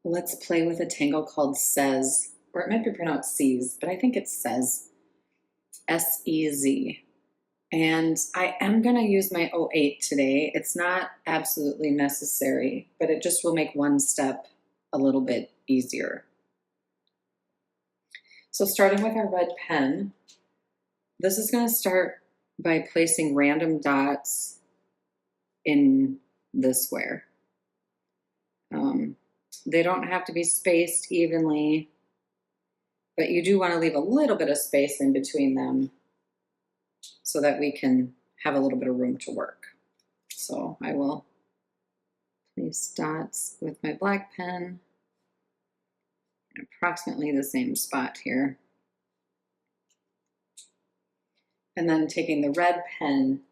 let's play with a tangle called Says, or it might be pronounced Sees, but I think it Says, S-E-Z. And I am going to use my 08 today. It's not absolutely necessary, but it just will make one step a little bit easier. So starting with our red pen, this is going to start by placing random dots in the square. They don't have to be spaced evenly, but you do want to leave a little bit of space in between them so that we can have a little bit of room to work. So I will place dots with my black pen in approximately the same spot here. And then taking the red pen,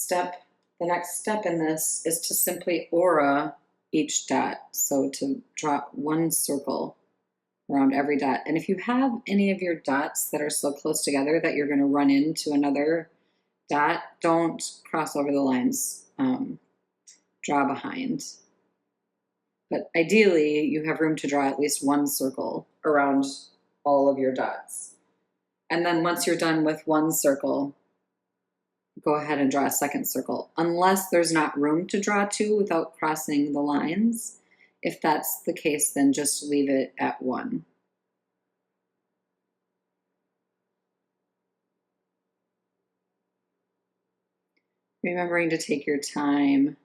the next step in this is to simply aura each dot. So to draw one circle around every dot. And if you have any of your dots that are so close together that you're going to run into another dot, don't cross over the lines. Draw behind. But ideally, you have room to draw at least one circle around all of your dots. And then once you're done with one circle, go ahead and draw a second circle, unless there's not room to draw two without crossing the lines. If that's the case, then just leave it at one. Remembering to take your time.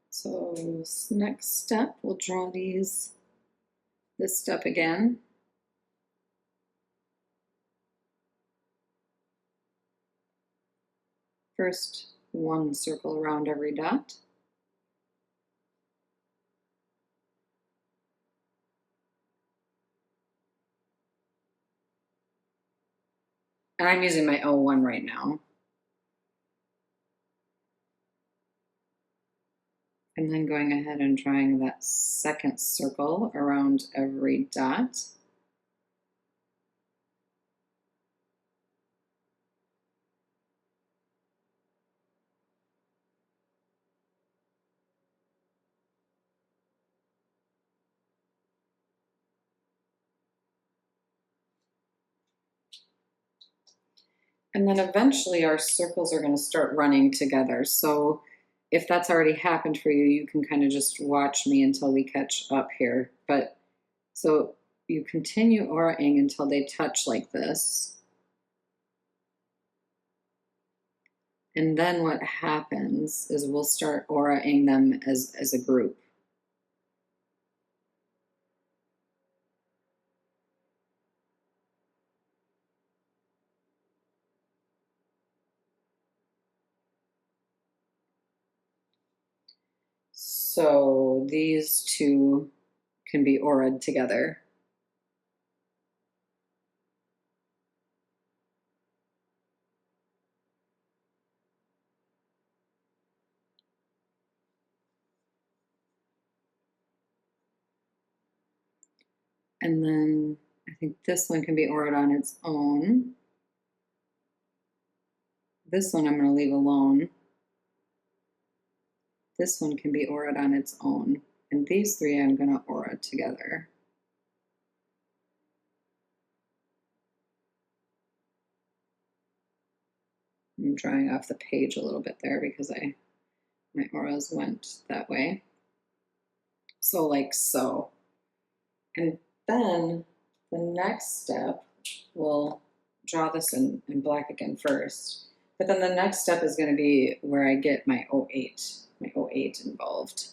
So next step, we'll draw this step again. First, one circle around every dot. And I'm using my 01 right now. And then going ahead and drawing that second circle around every dot. And then eventually our circles are going to start running together. So if that's already happened for you, you can kind of just watch me until we catch up here. But so you continue auraing until they touch like this. And then what happens is we'll start auraing them as a group. So these two can be auraed together. And then I think this one can be auraed on its own. This one I'm going to leave alone. This one can be auraed on its own. And these three I'm going to aura together. I'm drawing off the page a little bit there because my auras went that way. So like so. And then the next step, we'll draw this in black again first. But then the next step is going to be where I get my 08 involved.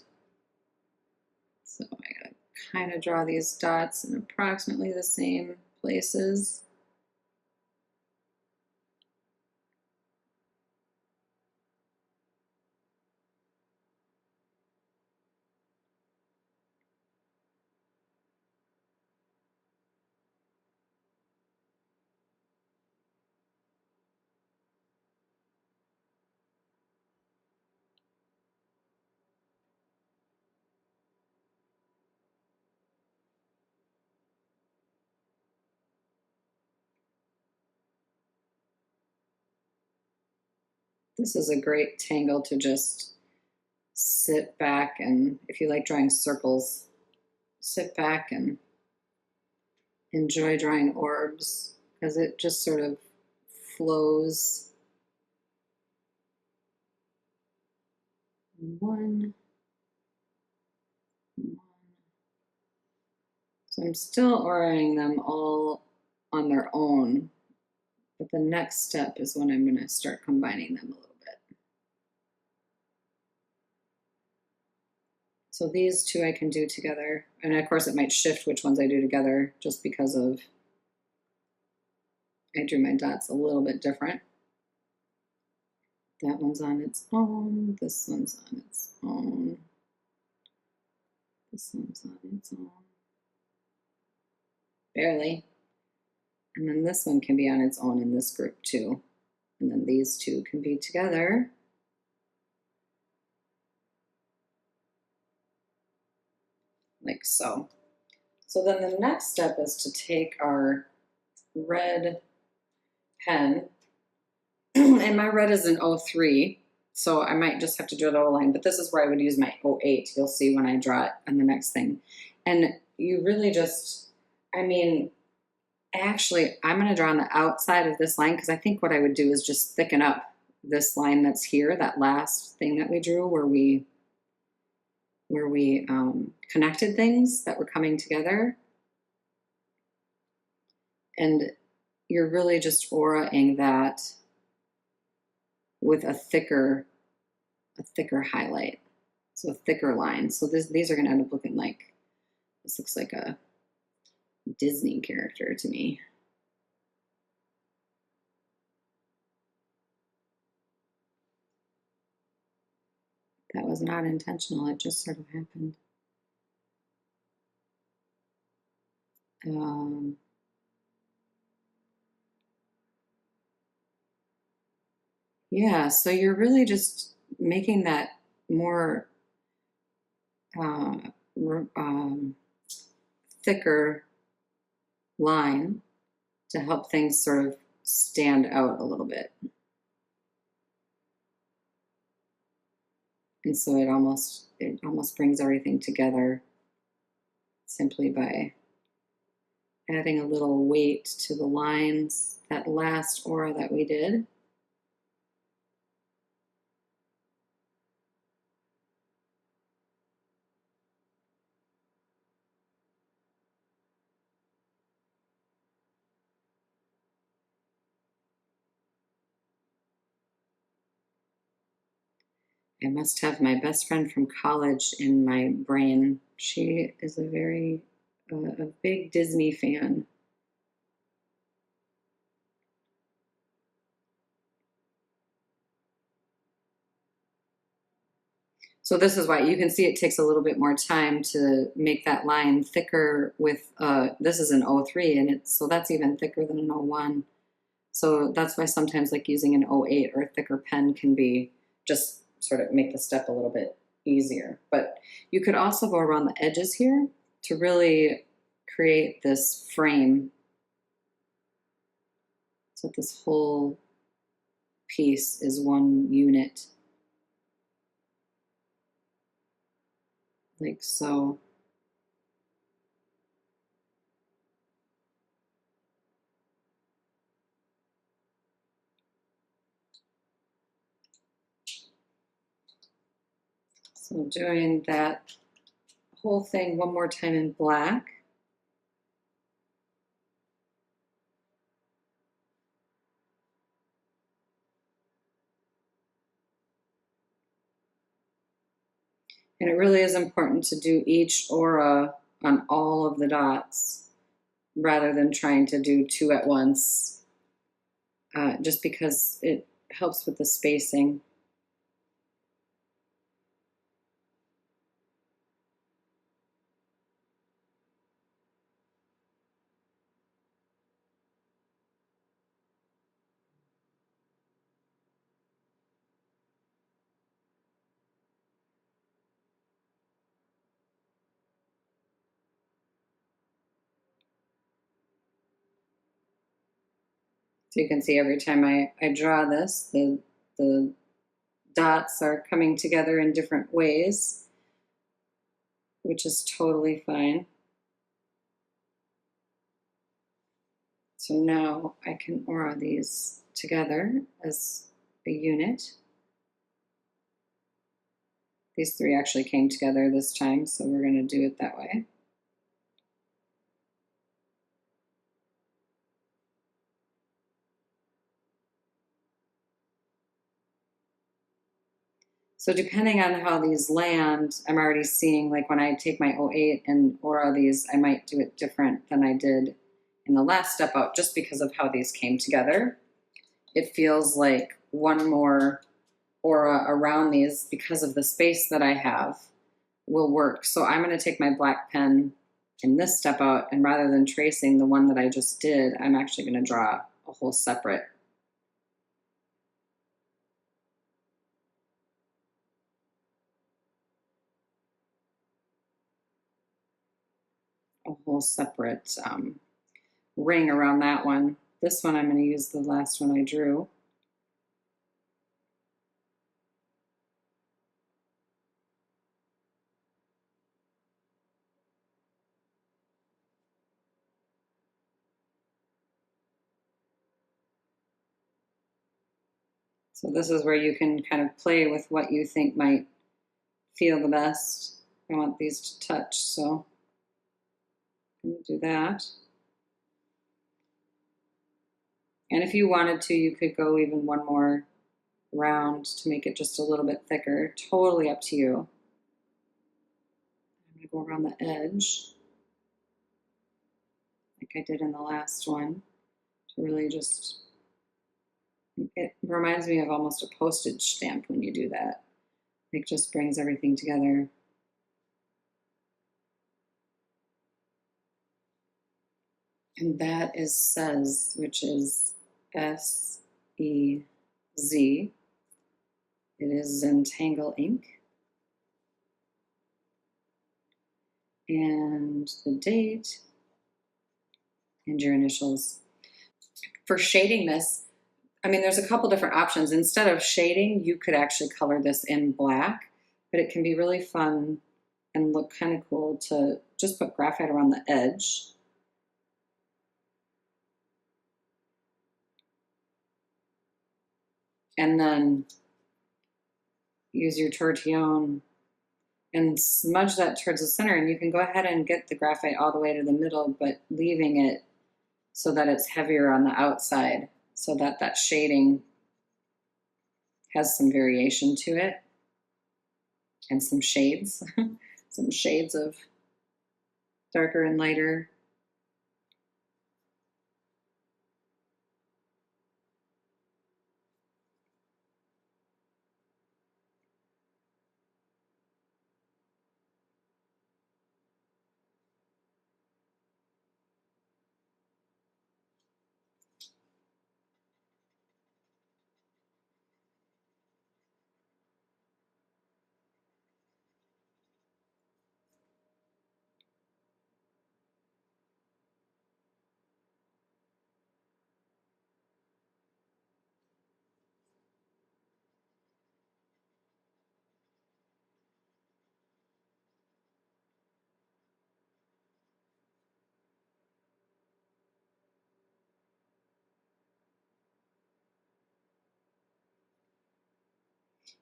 So I gotta kind of draw these dots in approximately the same places. This is a great tangle to just sit back and, if you like drawing circles, sit back and enjoy drawing orbs, because it just sort of flows. One. So I'm still oraing them all on their own, but the next step is when I'm going to start combining them a little bit. So these two I can do together, and of course it might shift which ones I do together just because of I drew my dots a little bit different. That one's on its own, this one's on its own, this one's on its own. Barely. And then this one can be on its own in this group too. And then these two can be together. Like so. So then the next step is to take our red pen, and my red is an 03, so I might just have to draw the whole line, but this is where I would use my 08. You'll see when I draw it on the next thing. And you really just, I mean, actually, I'm going to draw on the outside of this line, because I think what I would do is just thicken up this line that's here, that last thing that we drew where we connected things that were coming together. And you're really just auraing that with a thicker highlight, so a thicker line. So these are going to end up looking like, this looks like a Disney character to me. That was not intentional, it just sort of happened. Yeah, so you're really just making that more thicker line to help things sort of stand out a little bit. And so it almost brings everything together simply by adding a little weight to the lines, that last aura that we did. I must have my best friend from college in my brain. She is a big Disney fan. So this is why you can see it takes a little bit more time to make that line thicker with, this is an 03, and so that's even thicker than an 01. So that's why sometimes like using an 08 or a thicker pen can be just sort of make the step a little bit easier. But you could also go around the edges here to really create this frame. So this whole piece is one unit. Like so. So doing that whole thing one more time in black. And it really is important to do each aura on all of the dots rather than trying to do two at once, just because it helps with the spacing. So you can see every time I draw this, the dots are coming together in different ways, which is totally fine. So now I can aura these together as a unit. These three actually came together this time, so we're going to do it that way. So depending on how these land, I'm already seeing, like when I take my 08 and aura these, I might do it different than I did in the last step out, just because of how these came together. It feels like one more aura around these, because of the space that I have, will work. So I'm going to take my black pen in this step out, and rather than tracing the one that I just did, I'm actually going to draw a whole separate. Ring around that one. This one I'm going to use the last one I drew. So this is where you can kind of play with what you think might feel the best. I want these to touch, so I'm going to do that. And if you wanted to, you could go even one more round to make it just a little bit thicker. Totally up to you. I'm going to go around the edge like I did in the last one to really just, it reminds me of almost a postage stamp when you do that. It just brings everything together. And that is Says, which is S-E-Z. It is Zentangle ink. And the date and your initials. For shading this, I mean, there's a couple different options. Instead of shading, you could actually color this in black, but it can be really fun and look kind of cool to just put graphite around the edge. And then use your Tortillion and smudge that towards the center. And you can go ahead and get the graphite all the way to the middle, but leaving it so that it's heavier on the outside, so that that shading has some variation to it and some shades, some shades of darker and lighter.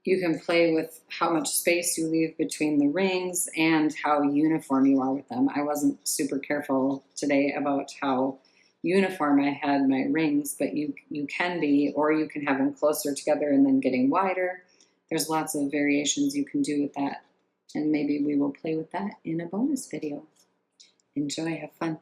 You can play with how much space you leave between the rings and how uniform you are with them. I wasn't super careful today about how uniform I had my rings, but you can be, or you can have them closer together and then getting wider. There's lots of variations you can do with that, and maybe we will play with that in a bonus video. Enjoy, have fun.